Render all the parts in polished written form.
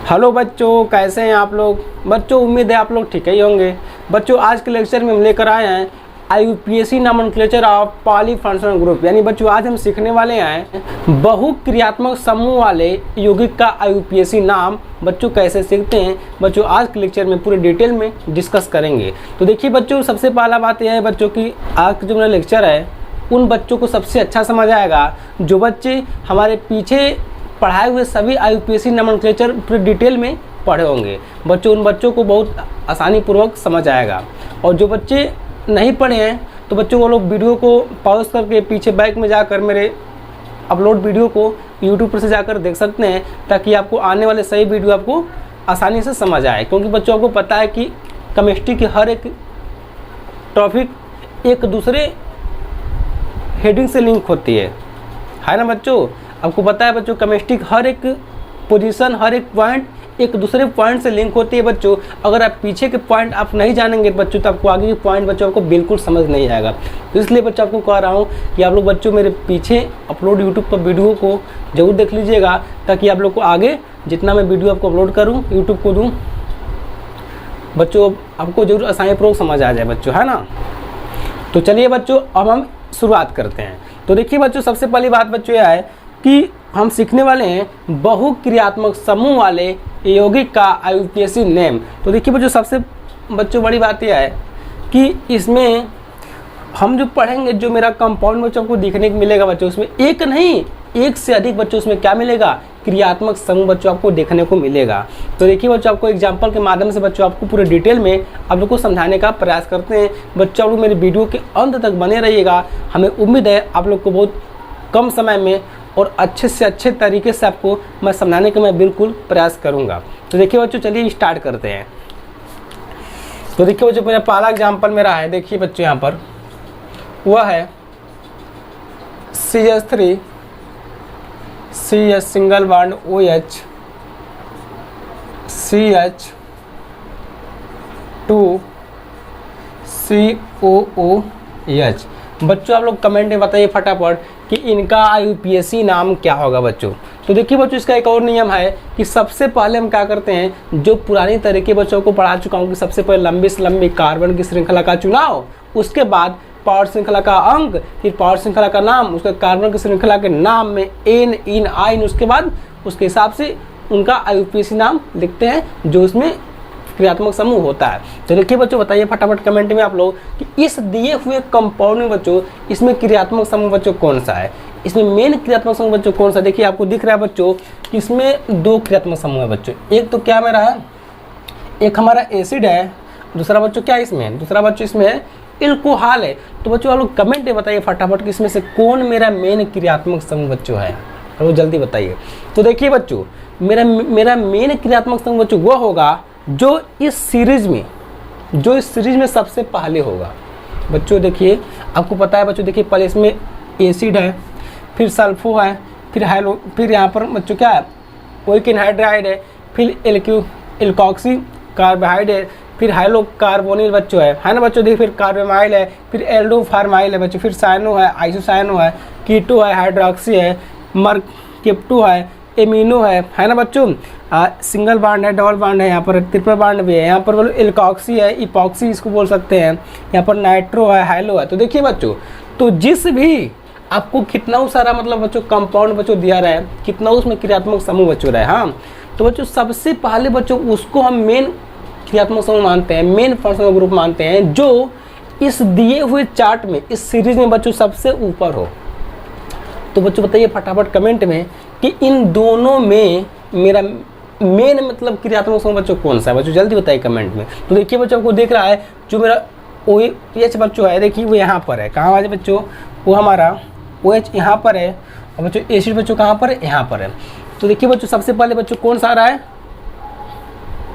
Hello बच्चों, कैसे हैं आप लोग। बच्चों उम्मीद है आप लोग ठीक ही होंगे। बच्चों आज के लेक्चर में हम लेकर आए हैं IUPAC nomenclature of polyfunctional group. यानी बच्चों आज हम सीखने वाले हैं बहुक्रियात्मक समूह वाले यौगिक का IUPAC नाम बच्चों कैसे सीखते हैं। बच्चों आज के लेक्चर में पूरे डिटेल में डिस्कस करेंगे। तो देखिए बच्चों, सबसे पहला बात यह है बच्चों की आज का जो मेरा लेक्चर है उन बच्चों को सबसे अच्छा समझ आएगा जो बच्चे हमारे पीछे पढ़ाए हुए सभी IUPAC नोमेनक्लेचर पूरे डिटेल में पढ़े होंगे। बच्चों उन बच्चों को बहुत आसानी पूर्वक समझ आएगा। और जो बच्चे नहीं पढ़े हैं तो बच्चों वो लोग वीडियो को पॉज करके पीछे बैक में जाकर मेरे अपलोड वीडियो को यूट्यूब पर से जाकर देख सकते हैं, ताकि आपको आने वाले सही वीडियो आपको आसानी से समझ आए। क्योंकि बच्चों को पता है कि केमिस्ट्री की हर एक टॉपिक एक दूसरे हेडिंग से लिंक होती है ना बच्चों। आपको पता है बच्चों केमिस्ट्री हर एक पोजीशन, हर एक पॉइंट एक दूसरे पॉइंट से लिंक होती है बच्चों। अगर आप पीछे के पॉइंट आप नहीं जानेंगे बच्चों तो आपको आगे के पॉइंट बच्चों आपको बिल्कुल समझ नहीं आएगा। तो इसलिए बच्चों आपको कह रहा हूँ कि आप लोग बच्चों मेरे पीछे अपलोड यूट्यूब पर वीडियो को जरूर देख लीजिएगा, ताकि आप लोग को आगे जितना मैं वीडियो आपको अपलोड करूँ यूट्यूब को दूँ बच्चों आपको जरूर आसानी पूर्वक समझ आ जाए बच्चों, है ना। तो चलिए बच्चों अब हम शुरुआत करते हैं। तो देखिए बच्चों, सबसे पहली बात बच्चों यह है कि हम सीखने वाले हैं बहुक्रियात्मक समूह वाले यौगिक का IUPAC नेम। तो देखिए बच्चों, सबसे बच्चों बड़ी बात यह है कि इसमें हम जो पढ़ेंगे जो मेरा कंपाउंड बच्चों को देखने को मिलेगा बच्चों, उसमें एक नहीं एक से अधिक बच्चों उसमें क्या मिलेगा, क्रियात्मक समूह बच्चों आपको देखने को मिलेगा। तो देखिए बच्चों, आपको एग्जांपल के माध्यम से बच्चों आपको पूरे डिटेल में आप लोग को समझाने का प्रयास करते हैं। बच्चों लोग मेरे वीडियो के अंत तक बने रहिएगा। हमें उम्मीद है आप लोग को बहुत कम समय में और अच्छे से अच्छे तरीके से आपको मैं समझाने का मैं बिल्कुल प्रयास करूंगा। तो देखिए बच्चों, चलिए स्टार्ट करते हैं। तो देखिए बच्चों, मेरा पहला एग्जांपल मेरा है, देखिए बच्चों यहाँ पर वह है CH3 CH single bond OH CH2 COOH। बच्चों आप लोग कमेंट में बताइए फटाफट कि इनका IUPAC नाम क्या होगा बच्चों। तो देखिए बच्चों, इसका एक और नियम है कि सबसे पहले हम क्या करते हैं, जो पुरानी तरीके बच्चों को पढ़ा चुका हूँ कि सबसे पहले लंबी से लंबी कार्बन की श्रृंखला का चुनाव, उसके बाद पावर श्रृंखला का अंक, फिर पावर श्रृंखला का नाम, उसके कार्बन की श्रृंखला के नाम में एन इन आइन, उसके बाद उसके हिसाब से उनका IUPAC नाम लिखते हैं जो उसमें क्रियात्मक समूह होता है। तो देखिए बच्चों, बताइए फटाफट कमेंट में आप लोग कि इस दिए हुए कंपाउंड में बच्चों इसमें क्रियात्मक समूह बच्चों कौन सा है, इसमें मेन क्रियात्मक समूह बच्चों कौन सा। देखिए आपको दिख रहा है बच्चों कि इसमें दो क्रियात्मक समूह है बच्चों। एक तो क्या मेरा है, एक हमारा एसिड है, दूसरा बच्चों क्या इसमें, दूसरा बच्चों इसमें एल्कोहल है। तो बच्चों आप लोग कमेंट में बताइए फटाफट कि इसमें से कौन मेरा मेन क्रियात्मक समूह बच्चों है, और वो जल्दी बताइए। तो देखिए बच्चों, मेरा मेन क्रियात्मक समूह बच्चों वो होगा जो इस सीरीज में सबसे पहले होगा बच्चों। देखिए आपको पता है बच्चों, देखिए पहले इसमें एसिड है, फिर सल्फो है, फिर हाइलो, फिर यहाँ पर बच्चों क्या है ओइक एनहाइड्राइड है, फिर एल्कोक्सी कार्बाइड है, फिर हाइलो कार्बोनिल बच्चों है ना बच्चों। देखिए फिर कार्बामाइल है, फिर एल्डो फार्माइल है बच्चों, फिर साइनो है, आइसोसाइनो है, कीटो है, हाइड्रोक्सी है, मर्केप्टो है, एमिनो है ना बच्चों। सिंगल बॉन्ड है, डबल बॉन्ड है, यहाँ पर ट्रिपल बॉन्ड भी है, यहाँ पर बोलो एल्कोक्सी है, इपॉक्सी इसको बोल सकते हैं, यहाँ पर नाइट्रो है, हाइलो है। तो देखिए बच्चों, तो जिस भी आपको कितना सारा मतलब बच्चों कंपाउंड बच्चों दिया रहा है, कितना उसमें क्रियात्मक समूह बच्चों रहा है, हाँ। तो बच्चों सबसे पहले बच्चों उसको हम मेन क्रियात्मक समूह मानते हैं, मेन फंक्शनल ग्रुप मानते हैं, जो इस दिए हुए चार्ट में, इस सीरीज में बच्चों सबसे ऊपर हो। तो बच्चों बताइए फटाफट कमेंट में कि इन दोनों में मेरा मेन मतलब क्रियात्मक समूह बच्चों कौन सा है बच्चों, जल्दी बताइए कमेंट में। तो देखिए बच्चों आपको देख रहा है जो मेरा OH बच्चों है, देखिए वो यहाँ पर है, कहाँ है बच्चों, वो हमारा OH यहाँ पर है, और बच्चों एसिड बच्चों कहाँ पर है, यहाँ पर है। तो देखिए बच्चों सबसे पहले बच्चों कौन सा आ रहा है,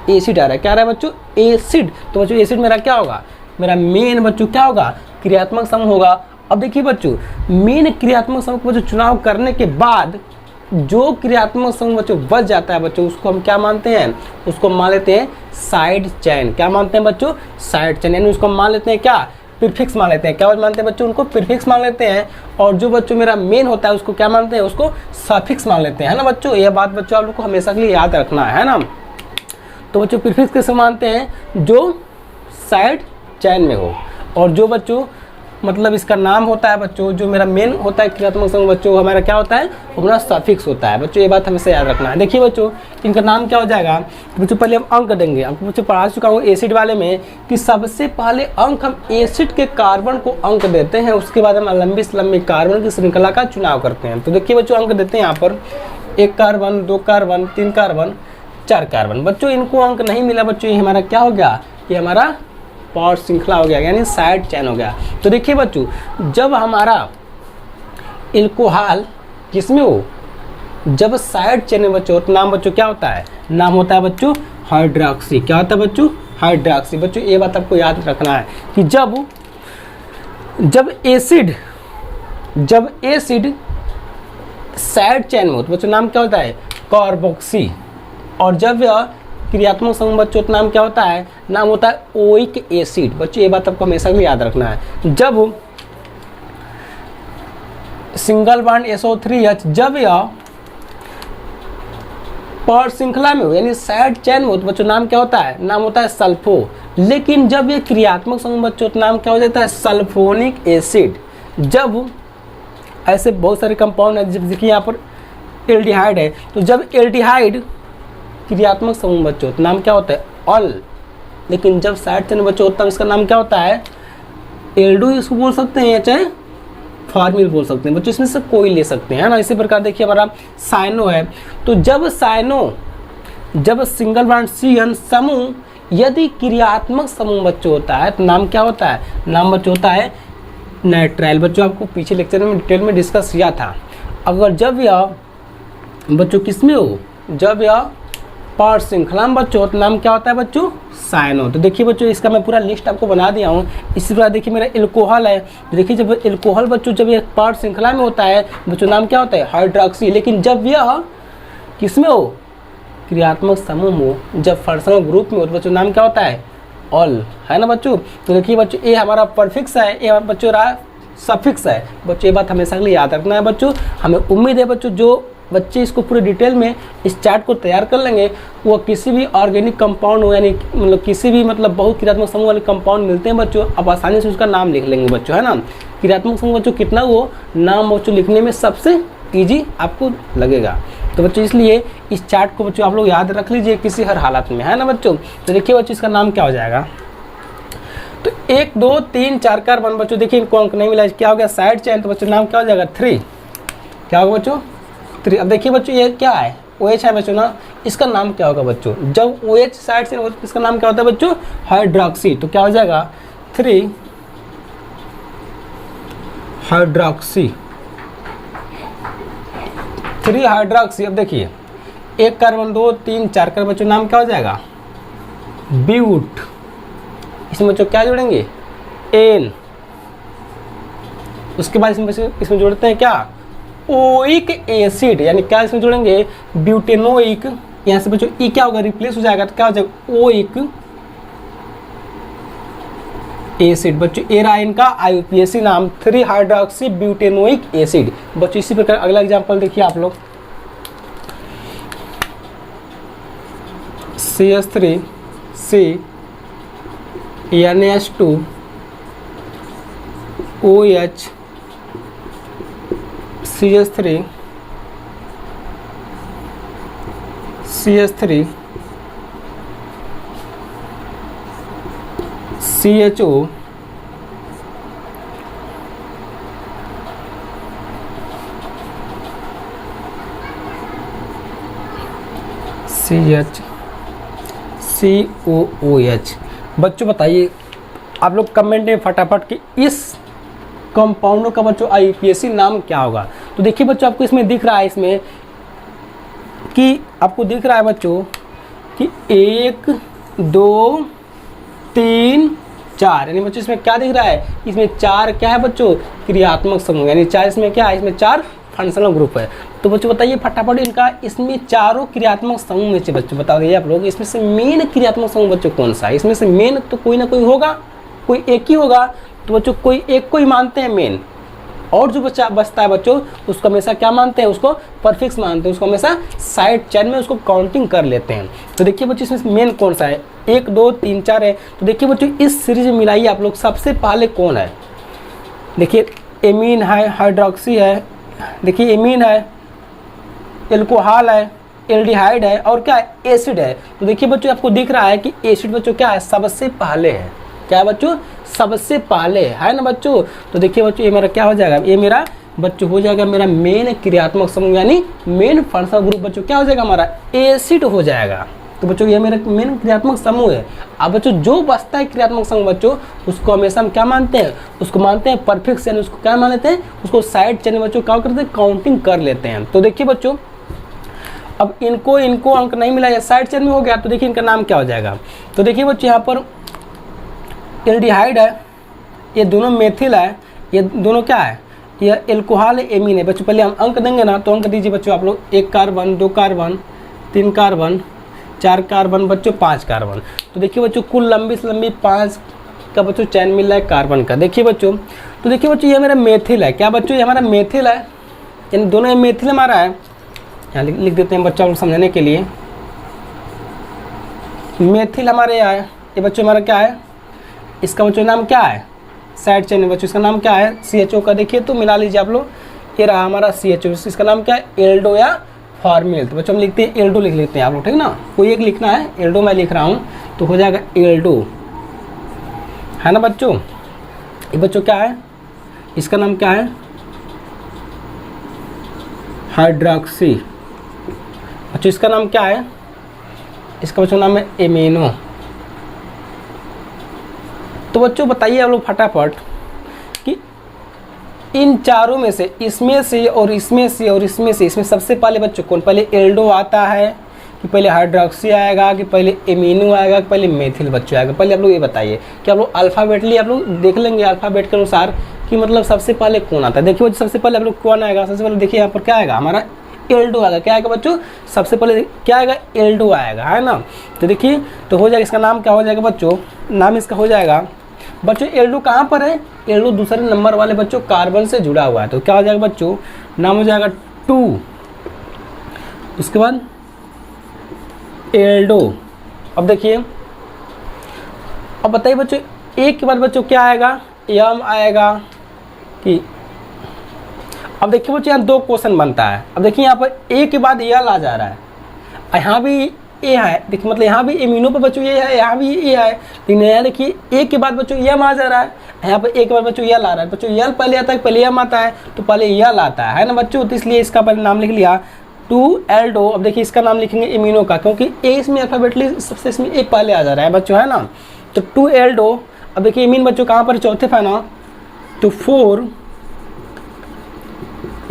एसिड आ रहा है, क्या आ रहा है बच्चों, एसिड। तो बच्चों एसिड मेरा क्या होगा, मेरा मेन बच्चों क्या होगा, क्रियात्मक समूह होगा। अब देखिए बच्चों, मेन क्रियात्मक समूह को बच्चों चुनाव करने के बाद जो क्रियात्मक समूह बच्चों बच जाता है बच्चों, उसको हम क्या मानते हैं, उसको मान लेते हैं साइड चेन। क्या मानते हैं बच्चों, साइड चेन। यानी उसको मान लेते हैं क्या, प्रीफिक्स मान लेते हैं। क्या मानते हैं बच्चों? उनको प्रीफिक्स मान लेते हैं। और जो बच्चों मेरा मेन होता है उसको क्या मानते हैं? उसको सफिक्स मान लेते हैं, है ना बच्चों। यह बात बच्चों आप लोग को हमेशा के लिए याद रखना है ना। तो बच्चों प्रीफिक्स कैसे मानते हैं? जो साइड चैन में हो, और जो बच्चों मतलब इसका नाम होता है बच्चों, जो मेरा मेन होता है क्रियात्मक समूह बच्चों, हमारा क्या होता है? हमारा सफिक्स होता है बच्चों। ये बात हमेशा याद रखना है। देखिए बच्चों, इनका नाम क्या हो जाएगा बच्चों? पहले हम अंक देंगे। आपको बच्चों पढ़ा चुका हूँ एसिड वाले में कि सबसे पहले अंक हम एसिड के कार्बन को अंक देते हैं, उसके बाद हम लंबी से लंबी कार्बन की श्रृंखला का चुनाव करते हैं। तो देखिए बच्चों, अंक देते हैं यहाँ पर 1 कार्बन, 2 कार्बन, 3 कार्बन, 4 कार्बन। बच्चों इनको अंक नहीं मिला बच्चों, ये हमारा क्या हो गया? ये हमारा पॉर श्रृंखला हो गया, यानी साइड चैन हो गया। तो देखिए बच्चों, जब हमारा एल्कोहल किसमें हो? जब साइड चैन में बच्चों, तो नाम बच्चों क्या होता है? नाम होता है बच्चों हाइड्रोक्सी। क्या होता है बच्चों? हाइड्रोक्सी। बच्चों ये बात आपको याद रखना है कि जब एसिड साइड चैन में हो तो बच्चों नाम क्या होता है? कार्बोक्सी। और जब यह क्रियात्मक समूह बच्चों तो नाम क्या होता है? नाम होता है ओइक एसिड। बच्चों ये बात आपको हमेशा भी याद रखना है। जब सिंगल बॉन्ड SO3H जब यह पर श्रृंखला में हो यानी साइड चैन में हो तो बच्चों नाम क्या होता है? नाम होता है सल्फो। लेकिन जब ये क्रियात्मक समूह बच्चों तो नाम क्या हो जाता है? Sulphonic acid. जब ऐसे बहुत सारे कंपाउंड है, जब देखिए यहाँ पर एल्डिहाइड है, तो जब एल्डिहाइड क्रियात्मक समूह बच्चों तो नाम क्या होता है? ऑल। लेकिन जब साइड चैन बच्चों होता है इसका नाम क्या होता है? एल्डो इसको बोल सकते हैं या चाहे फॉर्मिल बोल सकते हैं बच्चों, इसमें से कोई ले सकते हैं, है ना। इसी प्रकार देखिए हमारा साइनो है, तो जब सिंगल बॉन्ड CN समूह यदि क्रियात्मक समूह बच्चों होता है तो नाम क्या होता है? नाम बच्चों होता है नाइट्राइल। बच्चों आपको पीछे लेक्चर में डिटेल में डिस्कस किया था। अगर जब यह बच्चों किसमें हो? जब यह पर श्रृंखला में बच्चों तो नाम क्या होता है बच्चों? साइनो। तो देखिए बच्चों, इसका मैं पूरा लिस्ट आपको बना दिया हूँ। इसी प्रकार देखिए मेरा एल्कोहल है, तो देखिए जब एल्कोहल बच्चों जब ये पर श्रृंखला में होता है बच्चों नाम क्या होता है? हाइड्रोक्सी। लेकिन जब यह किसमें हो? क्रियात्मक समूह हो, जब फंक्शनल ग्रुप में हो तो बच्चों नाम क्या होता है? ऑल, है ना बच्चों। तो देखिए बच्चों, ये हमारा परफिक्स है, ये बच्चों रहा सफिक्स है। बच्चों ये बात हमेशा के लिए याद रखना है बच्चों। हमें उम्मीद है बच्चों जो बच्चे इसको पूरे डिटेल में इस चार्ट को तैयार कर लेंगे, वो किसी भी ऑर्गेनिक कंपाउंड हो यानी मतलब किसी भी मतलब बहुत क्रियात्मक समूह वाले कंपाउंड मिलते हैं बच्चों, आप आसानी से उसका नाम लिख लेंगे बच्चों, है ना। क्रियात्मक समूह बच्चों कितना हो नाम बच्चों लिखने में सबसे ईजी आपको लगेगा। तो बच्चों इसलिए इस चार्ट को बच्चों आप लोग याद रख लीजिए किसी हर हालत में, है ना बच्चों। तो देखिए बच्चों इसका नाम क्या हो जाएगा? तो 1 2 3 4 कार्बन बच्चों, देखिए इनको अंक नहीं मिला, क्या हो गया? Side chain. तो बच्चों नाम क्या हो जाएगा? 3। क्या होगा बच्चों? 3। अब देखिए बच्चों ये क्या है? OH है बच्चों ना, इसका नाम क्या होगा बच्चों? जब OH साइड चैन हो तो इसका नाम क्या होता है बच्चों? हाइड्रोक्सी। तो क्या हो जाएगा? 3 हाइड्रोक्सी। 3 हाइड्रोक्सी। अब देखिए 1 कार्बन 2 3 4 कार्बन बच्चों नाम क्या हो जाएगा? ब्यूट। इसमें बच्चों क्या जोड़ेंगे? एन। उसके बाद इसमें जोड़ते हैं क्या? ओइक एसिड, यानी क्या इसमें जोड़ेंगे? ब्यूटेनोइक। यहाँ से बच्चों ई क्या होगा? रिप्लेस हो जाएगा, तो क्या हो जाएगा? Oic acid. बच्चों ए रहा इनका IUPAC नाम 3 हाइड्रोक्सी ब्यूटेनोइक एसिड। बच्चों इसी प्रकार अगला एग्जांपल देखिए आप लोग, CH3 C NH2 OH CH3 CH3 CHO COOH। बच्चों बताइए आप लोग कमेंट में फटाफट कि इस कंपाउंडों का बच्चों IUPAC नाम क्या होगा। तो देखिए बच्चों आपको इसमें दिख रहा है, इसमें कि आपको दिख रहा है बच्चों कि 1 2 3 4, यानी बच्चों इसमें क्या दिख रहा है? इसमें 4 क्या है बच्चों? क्रियात्मक समूह, यानी 4 इसमें क्या है? इसमें 4 फंक्शनल ग्रुप है। तो बच्चों बताइए फटाफट इनका इसमें चारों क्रियात्मक समूह में से बच्चों बता दिए आप लोग इसमें से मेन क्रियात्मक समूह बच्चों कौन सा है? इसमें से मेन तो कोई ना कोई होगा, कोई एक ही होगा, तो बच्चों कोई एक को ही मानते हैं मेन, और जो बच्चा बचता है बच्चों उसको हमेशा क्या मानते हैं, उसको परफिक्स मानते हैं, उसको हमेशा साइड चेन में उसको काउंटिंग कर लेते हैं। तो देखिए बच्चों इसमें मेन कौन सा है, 1 2 3 4 है। तो देखिए बच्चों इस सीरीज में मिलाइए आप लोग, सबसे पहले कौन है, देखिए एमीन है, हाइड्रोक्सी है, देखिए एमीन है, एल्कोहल है, एल्डिहाइड है, और क्या है, एसिड है। तो देखिए बच्चों आपको दिख रहा है कि एसिड बच्चों क्या है, सबसे पहले है, क्या है बच्चों, सबसे पहले है ना बच्चों। तो देखिए बच्चों ये मेरा क्या हो जाएगा, ये मेरा बच्चों हो जाएगा मेरा मेन क्रियात्मक समूह, यानी मेन फंक्शनल ग्रुप बच्चों क्या हो जाएगा हमारा, एसिड हो जाएगा। तो बच्चों ये मेरा मेन क्रियात्मक समूह है। अब बच्चों जो बचता है क्रियात्मक समूह बच्चों, उसको हमेशा हम क्या मानते हैं, उसको मानते हैं परफिक्स, यानी उसको क्या मानते हैं, उसको साइड चेन बच्चों क्या करते हैं, काउंटिंग कर लेते हैं। तो देखिए बच्चों अब इनको अंक नहीं मिला, या साइड चेन में हो गया, तो देखिए इनका नाम क्या हो जाएगा। तो देखिए बच्चों यहाँ पर एल्डिहाइड है, ये दोनों मेथिल है, ये दोनों क्या है, ये एल्कोहल है, एमीन है। बच्चों पहले हम अंक देंगे ना, तो अंक दीजिए बच्चों आप लोग, 1 कार्बन 2 कार्बन 3 कार्बन 4 कार्बन बच्चों 5 कार्बन। तो देखिए बच्चों कुल लंबी से लंबी 5 का बच्चों चैन मिल रहा है कार्बन का। देखिए बच्चों, तो देखिए बच्चों ये मेरा मेथिल है, क्या बच्चों ये हमारा मेथिल है, यानी दोनों मेथिल हमारा है। यहाँ लिख देते हैं बच्चों को समझने के लिए, मेथिल हमारे यहाँ है, ये बच्चों हमारा क्या है, इसका बच्चों नाम क्या है, साइड चेन है बच्चों, इसका नाम क्या है, CHO का। देखिए तो मिला लीजिए आप लोग, ये रहा हमारा CHO, इसका नाम क्या है, एल्डो या फॉर्मिल। तो बच्चों हम लिखते हैं एल्डो, लिख लेते हैं आप लोग, ठीक ना, कोई एक लिखना है, एल्डो मैं लिख रहा हूँ, तो हो जाएगा एल्डो, है ना बच्चों। ये बच्चों क्या है, इसका नाम क्या है, हाइड्रोक्सी। बच्चों इसका नाम क्या है, इसका बच्चों नाम है एमिनो। तो बच्चों बताइए आप लोग फटाफट कि इन चारों में से, इसमें से और इसमें से और इसमें से, इसमें सबसे पहले बच्चों कौन, पहले एल्डो आता है कि पहले हाइड्रोक्सी आएगा, कि पहले एमिनो आएगा, कि पहले मेथिल बच्चों आएगा। पहले आप लोग ये बताइए कि आप लोग अल्फ़ाबेटली आप लोग देख लेंगे अल्फ़ाबेट के अनुसार कि मतलब सबसे पहले कौन आता है। देखिए सबसे पहले आप लोग कौन आएगा, सबसे पहले देखिए यहाँ पर क्या आएगा, हमारा एल्डो आएगा। क्या आएगा बच्चों, सबसे पहले क्या आएगा, एल्डो आएगा, है ना। तो देखिए तो हो जाएगा, इसका नाम क्या हो जाएगा बच्चों, नाम इसका हो जाएगा बच्चों, एल्डो कहाँ पर है, एल्डो दूसरे नंबर वाले बच्चों कार्बन से जुड़ा हुआ है। तो क्या हो जाएगा बच्चों, नाम हो जाएगा 2, उसके बाद एल्डो। अब देखिए, अब बताइए बच्चों एक के बाद बच्चों क्या आएगा, यम आएगा कि, अब देखिए बच्चों यहाँ 2 क्वेश्चन बनता है। अब देखिए यहाँ पर ए के बाद यल आ जा रहा है, यहाँ भी ए है, देखिए मतलब यहाँ भी एमिनो पर बच्चों ये है, यहाँ भी ए है, लेकिन यहाँ देखिए ए के बाद बच्चों यम आ जा रहा है, यहाँ पर ए के बाद बच्चों यल आ रहा है। बच्चों यल पहले आता है, पहले यम आता है, तो पहले यल आता है ना बच्चों। तो इसलिए इसका पहले नाम लिख लिया 2 एल्डो। अब देखिए इसका नाम लिखेंगे एमिनो का, क्योंकि ए इसमें अल्फाबेटली सबसे इसमें ए पहले आ जा रहा है बच्चों, है ना। तो 2 एल्डो। अब देखिए एमीन बच्चों कहाँ पर, चौथे पे ना, तो 4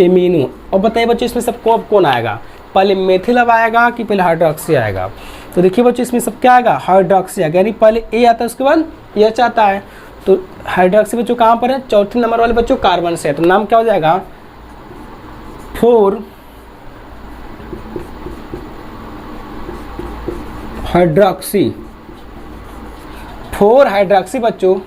एमिनो। और बताइए बच्चों इसमें सब कौन आएगा, पहले मेथिल अब आएगा कि पहले हाइड्रोक्सी आएगा। तो देखिए बच्चों इसमें सब क्या आएगा, हाइड्रोक्सी आएगा, यानी पहले ए आता है उसके बाद एच आता है। तो हाइड्रोक्सी बच्चों कहाँ पर है, चौथे नंबर वाले बच्चों कार्बन से है। तो नाम क्या हो जाएगा, 4 हाइड्रोक्सी, 4 हाइड्रोक्सी बच्चों।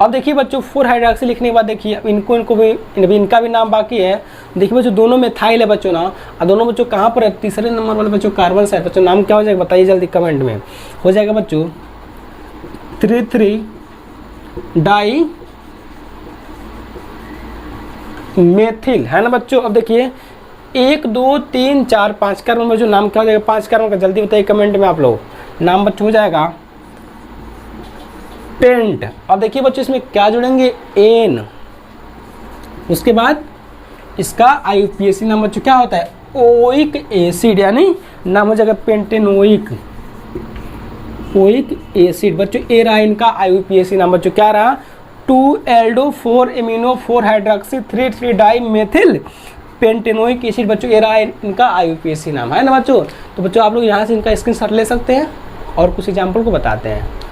अब देखिए बच्चों 4 हाइड्रोक्सी लिखने के बाद देखिए इनको भी इनका भी नाम बाकी है। देखिए बच्चों दोनों मेथाइल है बच्चों ना, और दोनों बच्चों कहाँ पर है, तीसरे नंबर वाले बच्चों कार्बन से है। बच्चों नाम क्या हो जाएगा बताइए जल्दी कमेंट में। हो जाएगा बच्चों 3,3 डाई मेथिल, है ना बच्चों। अब देखिए 1 2 3 4 5 कार्बन बच्चों, नाम क्या हो जाएगा 5 कार्बन का, जल्दी बताइए कमेंट में आप लोग। नाम बच्चों हो जाएगा पेंट। अब देखिए बच्चों इसमें क्या जुड़ेंगे, एन, उसके बाद इसका IUPAC नाम बच्चों क्या होता है, ओइक एसिड, यानी नाम हो जाएगा पेंटेनोइक ओइक एसिड। बच्चों ए रहा इनका IUPAC नाम बच्चों, क्या रहा, 2 aldo 4 amino 4 hydroxy 3 di methyl pentanoic acid. बच्चों ए रहा इनका IUPAC नाम, है ना बच्चों। तो बच्चों आप लोग यहाँ से इनका स्क्रीनशॉट ले सकते हैं और कुछ एग्जाम्पल को बताते हैं।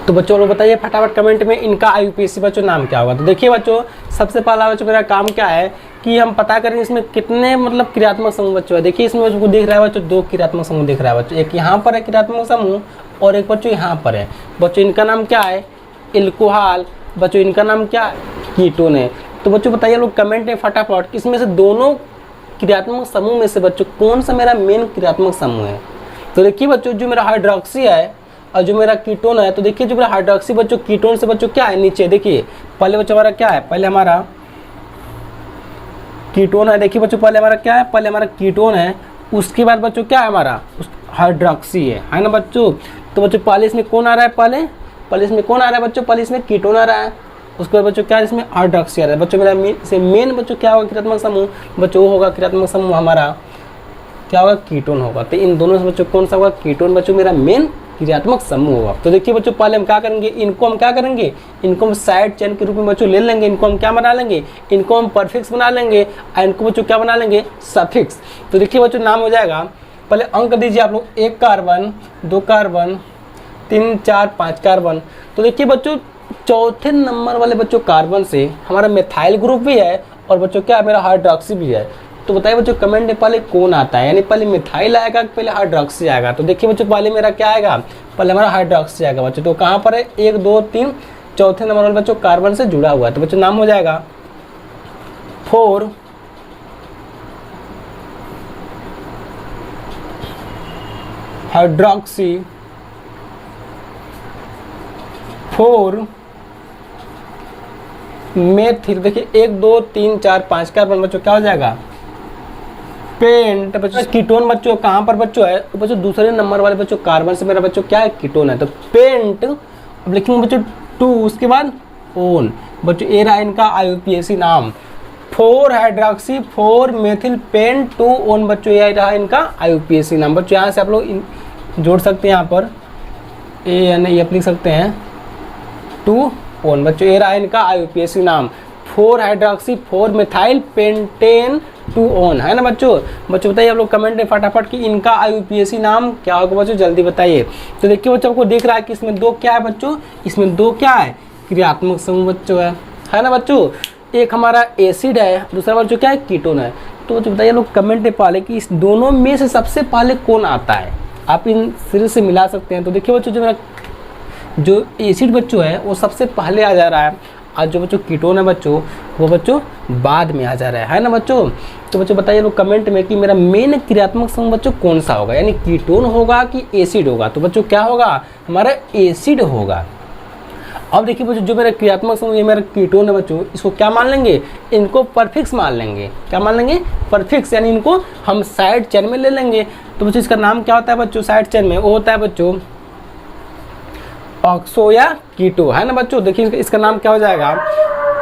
तो बच्चों लोग बताइए फटाफट कमेंट में इनका IUPAC बच्चों नाम क्या होगा। तो देखिए बच्चों सबसे पहला बच्चों मेरा काम क्या है कि हम पता करें इसमें कितने मतलब क्रियात्मक समूह बच्चों है। देखिए इसमें बच्चों को दिख रहा है बच्चों 2 क्रियात्मक समूह दिख रहा है बच्चों, एक यहाँ पर है क्रियात्मक समूह और एक बच्चों यहाँ पर है। बच्चों इनका नाम क्या है, एल्कोहल। बच्चों इनका नाम क्या है, कीटोन है। तो बच्चों बताइए लोग कमेंट में फटाफट कि इसमें से दोनों क्रियात्मक समूह में से बच्चों कौन सा मेरा मेन क्रियात्मक समूह है। तो देखिए बच्चों जो मेरा हाइड्रोक्सी है और जो मेरा कीटोन है, तो देखिए जो मेरा हाइड्रोक्सी बच्चों कीटोन से बच्चों क्या है नीचे, देखिए पहले बच्चों हमारा क्या है, पहले हमारा कीटोन है। देखिए बच्चों पहले हमारा क्या है, पहले हमारा कीटोन है, उसके बाद बच्चों क्या है हमारा हाइड्रोक्सी है ना बच्चों। तो बच्चों पहले इसमें कौन आ रहा है, पहले इसमें कौन आ रहा है बच्चों, पहले इसमें कीटोन आ रहा है, उसके बाद बच्चों क्या है इसमें हाइड्रोक्सी आ रहा है। बच्चों मेरा मेन बच्चों क्या होगा क्रियात्मक समूह, बच्चों वो होगा क्रियात्मक समूह हमारा क्या होगा, कीटोन होगा। तो इन दोनों से बच्चों कौन सा होगा, कीटोन बच्चों मेरा मेन क्रियात्मक समूह होगा। तो देखिए बच्चों पहले हम क्या करेंगे, इनको हम क्या करेंगे, इनको हम साइड चेन के रूप में बच्चों ले लेंगे, इनको हम क्या बना लेंगे, इनको हम परफिक्स बना लेंगे और इनको बच्चों क्या बना लेंगे, सफिक्स। तो देखिए बच्चों नाम हो जाएगा, पहले अंक दीजिए आप लोग, 1 कार्बन 2 कार्बन 3 4 5 कार्बन। तो देखिए बच्चों चौथे नंबर वाले बच्चों कार्बन से हमारा मिथाइल ग्रुप भी है और बच्चों क्या है मेरा हाइड्रोक्सी भी है। तो बताइए बच्चों कमेंट में पहले कौन आता है, यानी पहले मिथाइल आएगा पहले हाइड्रोक्सी आएगा। तो देखिए बच्चों पहले मेरा क्या आएगा, पहले हमारा हाइड्रोक्सी आएगा बच्चों। तो कहाँ पर है, 1 2 3 चौथे नंबर वाले बच्चों कार्बन से जुड़ा हुआ है। तो बच्चों नाम हो जाएगा 4 हाइड्रोक्सी 4 मेथिल। देखिए 1 2 3 4 5 कार्बन बच्चों क्या हो जाएगा, पेंट। बच्चों कीटोन बच्चों कहाँ पर बच्चों है, तो बच्चों दूसरे नंबर वाले बच्चों कार्बन से मेरा बच्चों क्या है, कीटोन है। तो पेंट, अब लिखेंगे बच्चों 2, उसके बाद ओन। बच्चों ए रहा इनका IUPAC नाम, 4 हाइड्रोक्सी 4 मेथिल पेंट 2 ओन। बच्चों ये रहा इनका IUPAC नाम। बच्चों यहाँ से आप लोग जोड़ सकते हैं, यहाँ पर AN आप लिख सकते हैं 2 ओन। बच्चों ये रहा इनका IUPAC नाम, 4 हाइड्रोक्सी 4 मिथाइल पेंटेन 2 ओन, है ना बच्चों। बच्चों बताइए आप लोग कमेंट में फटाफट कि इनका IUPAC नाम क्या होगा बच्चों, जल्दी बताइए। तो देखिए बच्चों आपको दिख रहा है कि इसमें 2 क्या है बच्चों, इसमें 2 क्या है, क्रियात्मक समूह बच्चों है ना बच्चों। एक हमारा एसिड है, दूसरा बच्चों क्या है, कीटोन है। तो बच्चों बताइए लोग कमेंट में पहले कि इस दोनों में से सबसे पहले कौन आता है, आप इन सिरे से मिला सकते हैं। तो देखिए बच्चों जो मेरा जो एसिड बच्चों है वो सबसे पहले आ जा रहा है और जो बच्चों कीटोन है बच्चों वो बच्चों बाद में आ जा रहा है ना बच्चों। तो बच्चों बताइए लोग कमेंट में कि मेरा मेन क्रियात्मक समूह बच्चों कौन सा होगा, यानी कीटोन होगा कि एसिड होगा। तो बच्चों क्या होगा, हमारा एसिड होगा। अब देखिए बच्चों जो मेरा क्रियात्मक समूह ये मेरा कीटोन है बच्चों, इसको क्या मान लेंगे, इनको परफिक्स मान लेंगे। क्या मान लेंगे, परफिक्स, यानी इनको हम साइड चेन में ले लेंगे। तो बच्चों इसका नाम क्या होता है बच्चों साइड चेन में, वो होता है बच्चों ऑक्सो या कीटो, है ना बच्चों। देखिए इसका नाम क्या हो जाएगा,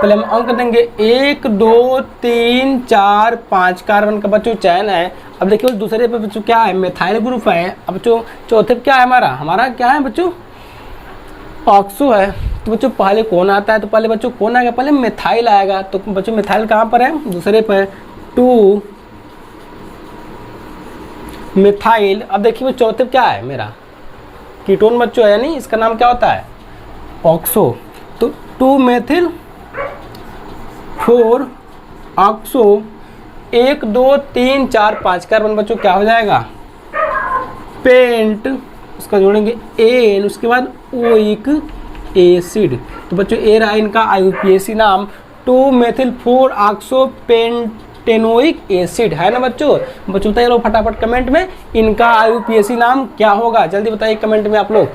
पहले हम अंक देंगे 1 2 3 4 5 कार्बन का बच्चों चैन है। अब देखिए दूसरे पे बच्चों क्या है, मिथाइल ग्रुप है। अब बच्चों चौथे पे क्या है हमारा क्या है बच्चों, ऑक्सो है। तो बच्चों पहले कौन आता है, तो पहले बच्चों कौन आएगा, पहले मिथाइल आएगा। तो बच्चों मिथाइल कहाँ पर है, दूसरे पे 2 मिथाइल। अब देखिए वो चौथे पे क्या है मेरा कीटोन बच्चों है, यानी इसका नाम क्या होता है, ऑक्सो। तो 2 मेथिल 4 ऑक्सो 1 2 3 4 5 कार्बन बच्चों क्या हो जाएगा, पेंट, उसका जोड़ेंगे एन, उसके बाद ओइक एसिड। तो बच्चों ए रहा इनका IUPAC नाम, 2 मेथिल 4 ऑक्सो पेंटेनोइक एसिड, है ना बच्चों। बच्चों बताइए लोग फटाफट कमेंट में इनका IUPAC नाम क्या होगा, जल्दी बताइए कमेंट में आप लोग।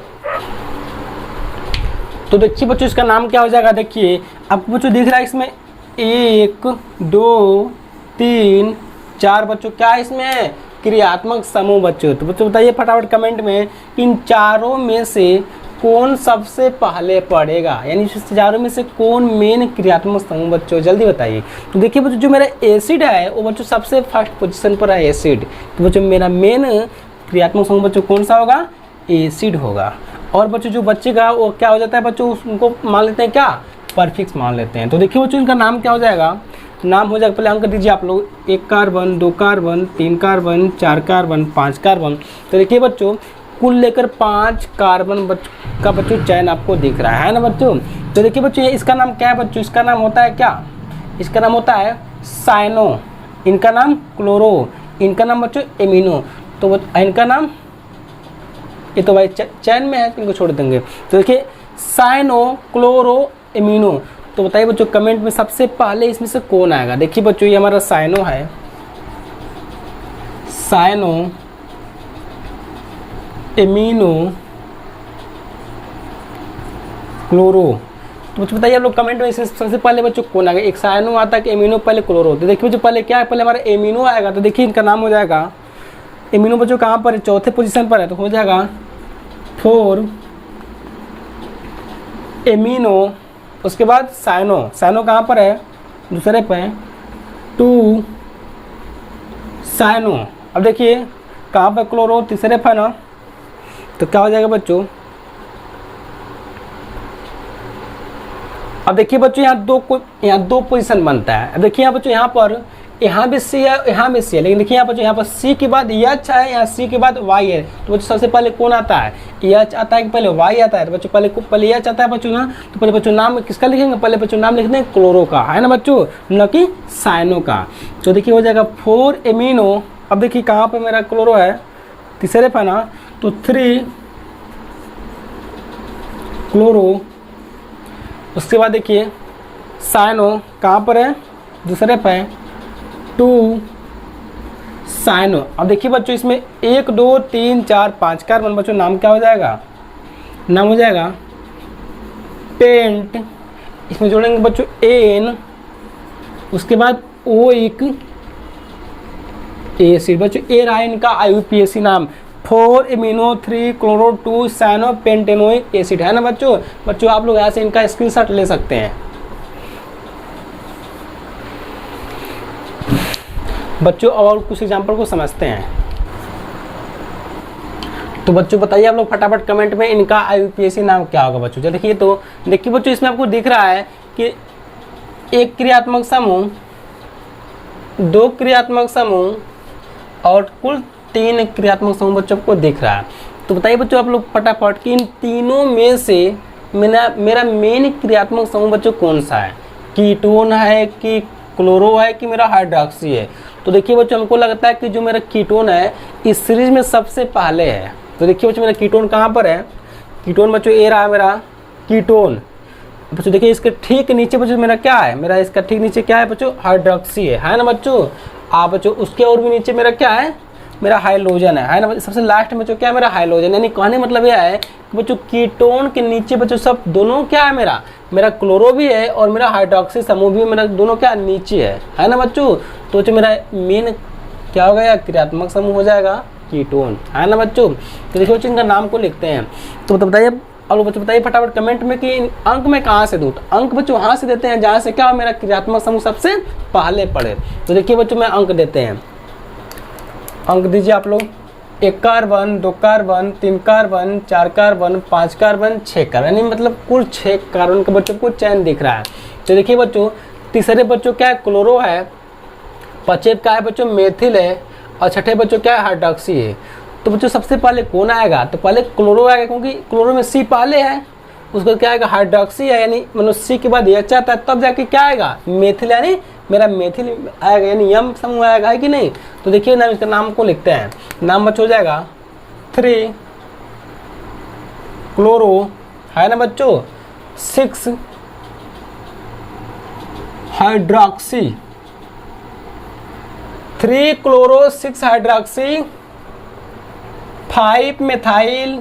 तो देखिए बच्चों इसका नाम क्या हो जाएगा, देखिए आपको बच्चों दिख रहा है इसमें 1 2 3 4 बच्चों क्या है इसमें, क्रियात्मक समूह बच्चों। तो बच्चों बताइए फटाफट कमेंट में इन चारों में से कौन सबसे पहले पढ़ेगा, यानी इस चारों में से कौन मेन क्रियात्मक समूह बच्चों, जल्दी बताइए। तो देखिए बच्चों जो मेरा एसिड है वो बच्चों सबसे फर्स्ट पोजीशन पर है एसिड। तो बच्चों मेरा मेन क्रियात्मक समूह बच्चों कौन सा होगा, एसिड होगा। और बच्चों जो बच्चेगा वो क्या हो जाता है बच्चों, उनको मान लेते हैं क्या, परफिक्स मान लेते हैं। तो देखिए बच्चों इनका नाम क्या हो जाएगा, नाम हो जाएगा, पहले अंक दीजिए आप लोग, 1 carbon 2 carbon 3 carbon 4 carbon 5 carbon. तो देखिए बच्चों कुल लेकर 5 कार्बन का बच्चों चयन आपको दिख रहा है ना बच्चों। तो देखिए बच्चों ये इसका नाम क्या है बच्चों, इसका नाम होता है क्या, इसका नाम होता है साइनो, इनका नाम क्लोरो, इनका नाम बच्चों एमिनो। तो इनका नाम ये तो भाई चैन में है, इनको छोड़ देंगे। तो देखिए साइनो क्लोरो एमिनो। तो बताइए बच्चों कमेंट में सबसे पहले इसमें से कौन आएगा। देखिए बच्चों ये हमारा साइनो है, साइनो एमिनो क्लोरो। तो बच्चों बताइए आप लोग कमेंट में इसमें सबसे पहले बच्चों कौन आएगा, एक साइनो आता है कि एमिनो, पहले क्लोरो। तो देखिए बच्चों पहले क्या है, पहले हमारा एमिनो आएगा। तो देखिए इनका नाम हो जाएगा एमिनो बच्चों कहाँ पर है, चौथे पोजीशन पर है। तो हो जाएगा 4 एमिनो, उसके बाद साइनो, साइनो कहाँ पर है, दूसरे पे 2 साइनो। अब देखिए कहाँ पर क्लोरो, तीसरे पे ना। तो क्या हो जाएगा बच्चों, अब देखिए बच्चों यहाँ दो पोजीशन बनता है। अब देखिए यहाँ बच्चों यहाँ पर यहाँ भी सी है, यहाँ भी सी है, लेकिन देखिए यहाँ बच्चों यहाँ पर सी के बाद एच है, यहाँ सी के बाद वाई है। तो बच्चों सबसे पहले कौन आता है, एच आता है कि पहले वाई आता है। तो बच्चों पहले एच आता है बच्चों ना। तो पहले बच्चों नाम किसका लिखेंगे, पहले बच्चों नाम लिख देंगे क्लोरो का, है ना बच्चों, न कि साइनो का। तो देखिए हो जाएगा 4 एमिनो। अब देखिए कहाँ पर मेरा क्लोरो है, तीसरे पे ना। तो 3 क्लोरो, उसके बाद देखिए साइनो कहाँ पर है, दूसरे पे 2 साइनो। अब देखिए बच्चों इसमें 1 2 3 4 5 कार्बन बच्चों, नाम क्या हो जाएगा, नाम हो जाएगा पेंट। इसमें जोड़ेंगे बच्चों एन, उसके बाद ओइक एसिड। बच्चों ए रहा है इनका IUPAC नाम, 4 amino 3 chloro 2 cyano pentanoic acid, है ना बच्चों। बच्चों आप लोग यहाँ से इनका स्क्रीनशॉट ले सकते हैं। बच्चों और कुछ एग्जाम्पल को समझते हैं। तो बच्चों बताइए आप लोग फटाफट कमेंट में इनका IUPAC नाम क्या होगा बच्चों। जो देखिए तो देखिए बच्चों इसमें आपको दिख रहा है कि एक क्रियात्मक समूह, 2 क्रियात्मक समूह और कुल 3 क्रियात्मक समूह बच्चों को दिख रहा है। तो बताइए बच्चों आप लोग फटाफट कि इन तीनों में से मेरा मेन क्रियात्मक समूह बच्चों कौन सा है, कीटोन है कि क्लोरो है कि मेरा हाइड्रोक्सी है। तो देखिए बच्चों हमको लगता है कि जो मेरा कीटोन है इस सीरीज में सबसे पहले है। तो देखिए बच्चों मेरा कीटोन कहाँ पर है, कीटोन बच्चों ए रहा है मेरा कीटोन। बच्चों देखिए इसके ठीक नीचे बच्चों मेरा क्या है, मेरा इसका ठीक नीचे क्या है बच्चों, हाइड्रोक्सी है ना बच्चों। आप बच्चों उसके और भी नीचे मेरा क्या है, मेरा हाइड्रोजन है ना। सबसे लास्ट में बच्चों क्या है, मेरा हाइड्रोजन। यानी कहने मतलब यह है कि बच्चों कीटोन के नीचे बच्चों सब दोनों क्या है, मेरा क्लोरो भी है और मेरा हाइड्रोक्सी समूह भी मेरा दोनों क्या नीचे है ना बच्चों। तो जो मेरा मेन क्या हो गया, क्रियात्मक समूह हो जाएगा कीटोन, है ना बच्चों। तो देखिए बच्चों इनका नाम को लिखते हैं। तो बताइए अब बच्चों बताइए फटाफट कमेंट में कि अंक में कहाँ से दूँ। तो अंक बच्चों वहाँ से देते हैं जहाँ से क्या मेरा क्रियात्मक समूह सबसे पहले पड़े। तो देखिए बच्चों मैं अंक देते हैं, अंक दीजिए आप लोग। 1 carbon, 2 carbon, 3 carbon, 4 carbon, 5 carbon, 6 carbon, यानी मतलब कुल 6 कार्बन के बच्चों को चयन दिख रहा है। तो देखिए बच्चों तीसरे बच्चों क्या है, क्लोरो है, पांचवे क्या है बच्चों, मेथिल है, और छठे बच्चों क्या है, हाइड्रोक्सी है। तो बच्चों सबसे पहले कौन आएगा, तो पहले क्लोरो आएगा क्योंकि क्लोरो में सी पहले है। उसको क्या आएगा, हाइड्रोक्सी है, यानी मतलब सी के बाद एच आता है, तब जाके क्या आएगा, मेथिल, यानी मेरा मेथिल आएगा, यानी यम समूह आएगा, है कि नहीं। तो देखिए नाम, इसका नाम को लिखते हैं। नाम बच्चों हो जाएगा 3 क्लोरो, है ना बच्चों, 6 hydroxy, 3 chloro 6 hydroxy, 5 methyl,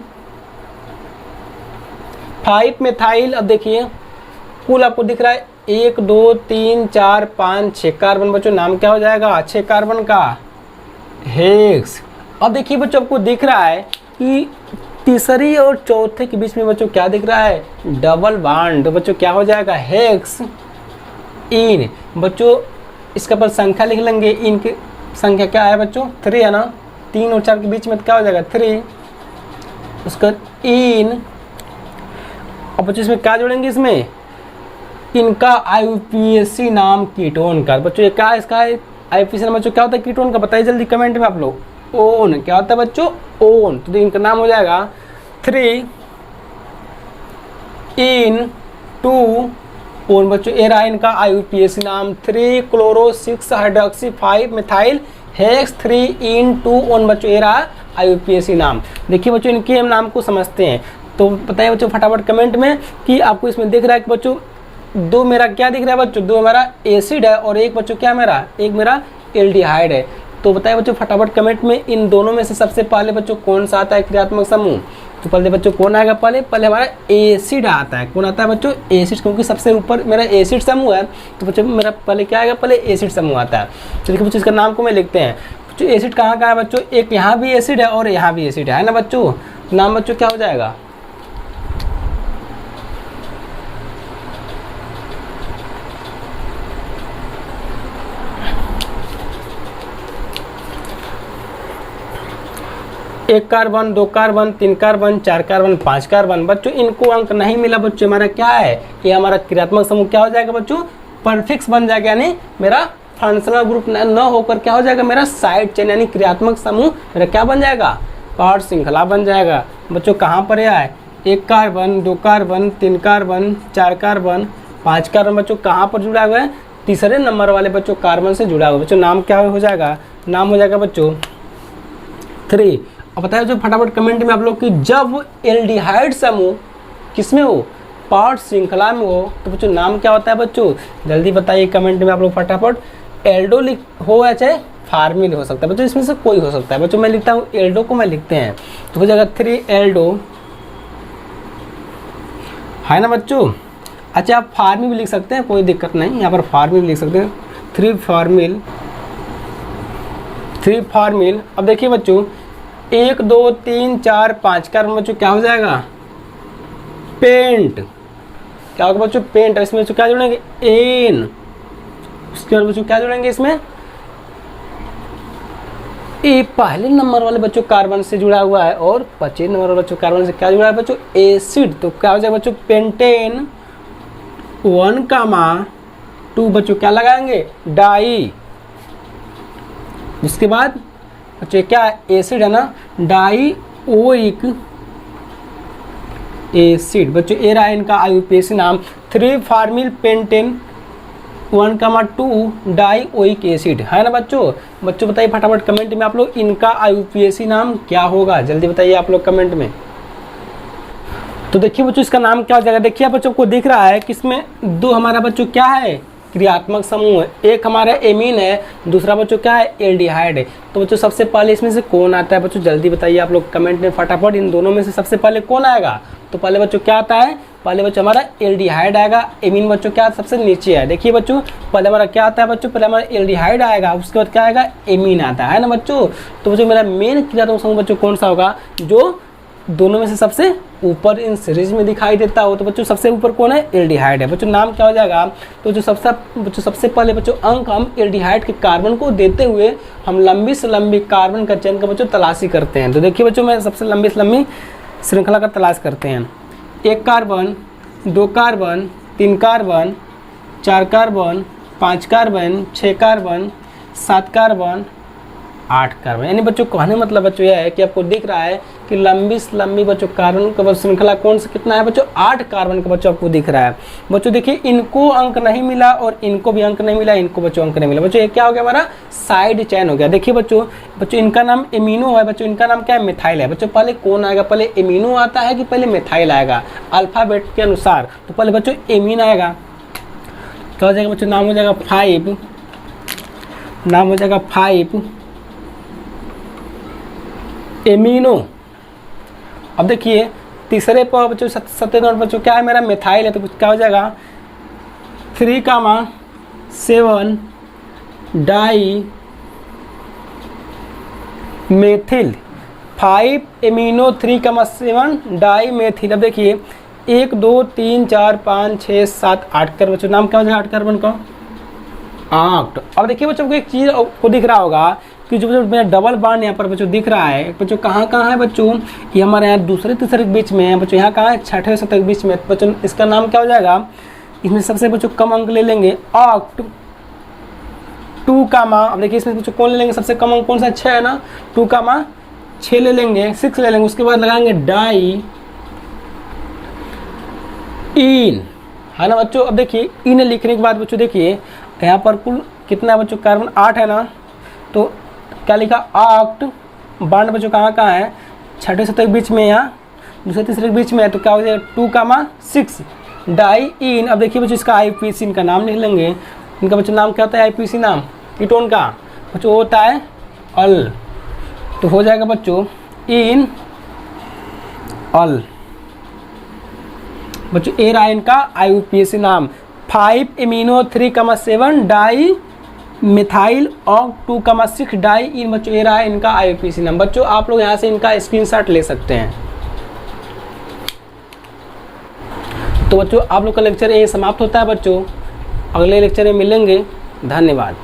5 methyl. अब देखिए कुल आपको दिख रहा है 1 2 3 4 5 6 कार्बन बच्चों, नाम क्या हो जाएगा, 6 कार्बन का हेक्स। अब देखिए बच्चों आपको दिख रहा है कि तीसरी और चौथे के बीच में बच्चों क्या दिख रहा है, डबल बॉन्ड। तो बच्चों क्या हो जाएगा, हेक्स इन। बच्चों इसका पर संख्या लिख लेंगे, इन की संख्या क्या है बच्चों, 3 है ना, 3 और 4 के बीच में क्या हो जाएगा 3, उसका इन। और बच्चों इसमें क्या जोड़ेंगे, इसमें इनका IUPAC नाम कीटोन का। बच्चों ये क्या, इसका IUPAC नाम बच्चों क्या होता है कीटोन का, बताइए जल्दी कमेंट में आप लोग। ओन, क्या होता है बच्चों? ओन। तो इनका नाम हो जाएगा 3 इन टू ओन। बच्चों ये रहा इनका IUPAC नाम 3 क्लोरो 6 हाइड्रोक्सी 5 मिथाइल हेक्स 3 इन 2 ओन। बच्चों ये रहा IUPAC नाम। देखिए बच्चों इनके हम नाम को समझते हैं, तो बताइए बच्चों फटाफट कमेंट में कि आपको इसमें दिख रहा है कि बच्चों दो मेरा क्या दिख रहा है बच्चों? दो हमारा एसिड है और एक बच्चों क्या मेरा? एक मेरा एल्डिहाइड है। तो बताइए बच्चों फटाफट कमेंट में इन दोनों में से सबसे पहले बच्चों कौन सा आता है क्रियात्मक समूह? तो पहले बच्चों कौन आएगा? पहले हमारा एसिड आता है। कौन आता है बच्चों? एसिड, क्योंकि सबसे ऊपर मेरा एसिड समूह है, तो बच्चों मेरा पहले क्या आएगा? पहले एसिड समूह आता है। तो देखिए बच्चों इसका नाम को मैं लिखते हैं। बच्चों एसिड कहाँ है बच्चों? एक यहाँ भी एसिड है और यहाँ भी एसिड है ना बच्चों। नाम बच्चों क्या हो जाएगा? एक carbon, 2 carbon, 3 carbon, 4 carbon, 5 carbon. बच्चों इनको अंक नहीं मिला बच्चों, हमारा क्या है? ये हमारा क्रियात्मक समूह क्या हो जाएगा बच्चों? परफिक्स बन जाएगा, यानी मेरा फंक्शनल ग्रुप न होकर क्या हो जाएगा? मेरा साइड चेन यानी क्रियात्मक समूह मेरा क्या बन जाएगा? पार्ट श्रृंखला बन जाएगा। बच्चों कहाँ पर है? 1 carbon, 2 carbon, 3 carbon, 4 carbon, 5 carbon. बच्चों कहाँ पर जुड़ा हुआ है? तीसरे नंबर वाले बच्चों कार्बन से जुड़ा हुआ। बच्चों नाम क्या हो जाएगा? नाम हो जाएगा बच्चों 3। अब बताया जो फटाफट कमेंट में आप लोग कि जब एल्डिहाइड समूह किसमें हो? पार्ट श्रृंखला में हो, तो बच्चों नाम क्या होता है बच्चों? जल्दी बताइए कमेंट में आप लोग फटाफट। एल्डो हो या चाहे फार्मिल हो सकता है बच्चों, इसमें से कोई हो सकता है। बच्चों मैं लिखता हूँ एल्डो को, मैं लिखते हैं तो हो जाएगा 3 एल्डो, है ना बच्चों। अच्छा आप फार्मिल भी लिख सकते हैं, कोई दिक्कत नहीं, यहाँ पर फार्मिल भी लिख सकते हैं। 3 फार्मिल। अब देखिए बच्चों 1 2 3 4 5 कार्बन बच्चों क्या हो जाएगा? पेंट। क्या होगा बच्चों? पेंट। इसमें बच्चों क्या जोड़ेंगे? एन। उसके बाद बच्चों क्या जोड़ेंगे इसमें? ये पहले नंबर वाले बच्चों कार्बन से जुड़ा हुआ है और 25 नंबर वाले बच्चों कार्बन से क्या जुड़ा है बच्चों? एसिड। तो क्या हो जाएगा बच्चों? पेंटेन 1,2 बच्चों क्या लगाएंगे? डाई। उसके बाद बच्चों क्या एसिड है ना? डाईओइक एसिड। बच्चों ये रहा इनका IUPAC नाम 3 फार्मिल पेंटेन 1,2 डाईओइक एसिड, है ना बच्चों। बच्चों बताइए फटाफट कमेंट में आप लोग इनका IUPAC नाम क्या होगा? जल्दी बताइए आप लोग कमेंट में। तो देखिए बच्चों इसका नाम क्या हो जाएगा? देखिए बच्चों को दिख रहा है कि इसमें दो हमारा बच्चों क्या है? क्रियात्मक समूह है। एक हमारा एमीन है, दूसरा बच्चों क्या है? एल्डिहाइड है। तो बच्चों सबसे पहले इसमें से कौन आता है बच्चों? जल्दी बताइए आप लोग कमेंट में फटाफट। इन दोनों में से सबसे पहले कौन आएगा? तो पहले बच्चों क्या आता है? पहले बच्चों हमारा एल्डिहाइड आएगा। एमीन बच्चों क्या सबसे नीचे है। देखिए बच्चों पहले हमारा क्या आता है बच्चों? पहले हमारा एल्डिहाइड आएगा, उसके बाद क्या आएगा? एमीन आता है ना बच्चों। तो बच्चों मेरा मेन क्रियात्मक समूह बच्चों कौन सा होगा? जो दोनों में से सबसे ऊपर इन सीरीज में दिखाई देता हो। तो बच्चों सबसे ऊपर कौन है? एल्डिहाइड है। बच्चों नाम क्या हो जाएगा? तो जो सबसे पहले बच्चों अंक हम एल्डिहाइड के कार्बन को देते हुए हम लंबी से लंबी कार्बन का चयन का बच्चों तलाशी करते हैं। तो देखिए बच्चों मैं सबसे लंबी से लंबी श्रृंखला का तलाश करते हैं। 1 carbon, 2 carbon, 3 carbon, 4 carbon, 5 carbon, 6 carbon, 7 carbon, 8 carbon. यानी बच्चों कहने मतलब बच्चों यह है कि आपको दिख रहा है कि लंबी से लंबी बच्चों कार्बन का श्रृंखला कौन सा कितना है बच्चों? 8 कार्बन का बच्चों आपको दिख रहा है। बच्चों देखिए इनको अंक नहीं मिला और इनको भी अंक नहीं मिला, इनको बच्चों अंक नहीं मिला। बच्चों ये क्या हो गया? हमारा साइड चेन हो गया। देखिए बच्चों इनका नाम एमिनो है। बच्चों इनका नाम क्या है? मिथाइल है। बच्चों पहले कौन आएगा? पहले एमिनो आता है कि पहले मिथाइल आएगा? अल्फाबेट के अनुसार तो पहले बच्चों एमीन आएगा। क्या हो जाएगा बच्चों? नाम हो जाएगा 5। नाम हो जाएगा 5 एमिनो। अब देखिए तीसरे पर बच्चों 7 नंबर बच्चों क्या है? मेरा मिथाइल है। तो क्या हो जाएगा? 3,7 di methyl 5 amino 3,7 di methyl. अब देखिए 1 2 3 4 5 6 7 8 कार्बन। बच्चों नाम क्या हो जाएगा 8 कार्बन का? 8। अब देखिए बच्चों को एक चीज़ को दिख रहा होगा कि जो मेरा डबल बॉन्ड यहाँ पर बच्चों दिख रहा है। बच्चों कहाँ है बच्चों? ये हमारे यहाँ दूसरे तीसरे के बीच में है बच्चों। यहाँ कहाँ है? 6ठे 7ठे के बीच में। बच्चों इसका नाम क्या हो जाएगा? इसमें सबसे बच्चों कम अंक ले लेंगे ऑक्ट 2 कामा, अब देखिए इसमें बच्चों कौन ले लेंगे, सबसे कम कौन सा 6 है ना, 2 कामा 6 ले लेंगे, 6 ले लेंगे, उसके बाद लगाएंगे डाई इन, है ना बच्चों। अब देखिए इन लिखने के बाद बच्चों देखिए यहाँ पर कुल कितना है बच्चों, कार्बन 8 है ना, तो क्या लिखा, ऑक्ट बॉन्ड बच्चों कहाँ कहाँ है, छठे से के बीच में, यहाँ दूसरे तीसरे के बीच में है, तो क्या हो जाएगा 2 कामा 6 डाई इन। अब देखिए बच्चों इसका आईपीसी इनका नाम लिख लेंगे, इनका बच्चों नाम क्या होता है, आईपीसी नाम कीटोन का बच्चों होता है अल, तो हो जाएगा बच्चों इन अल। बच्चों ए रहा इनका आईयूपीएसी नाम 5 एमिनो 3,7 डाई मिथाइल और 2,6 डाई इन, बच्चों ए रहा इनका आईयूपीएसी नाम। बच्चों आप लोग यहाँ से इनका स्क्रीनशॉट ले सकते हैं। तो बच्चों आप लोग का लेक्चर यही समाप्त होता है बच्चों, अगले लेक्चर में मिलेंगे, धन्यवाद।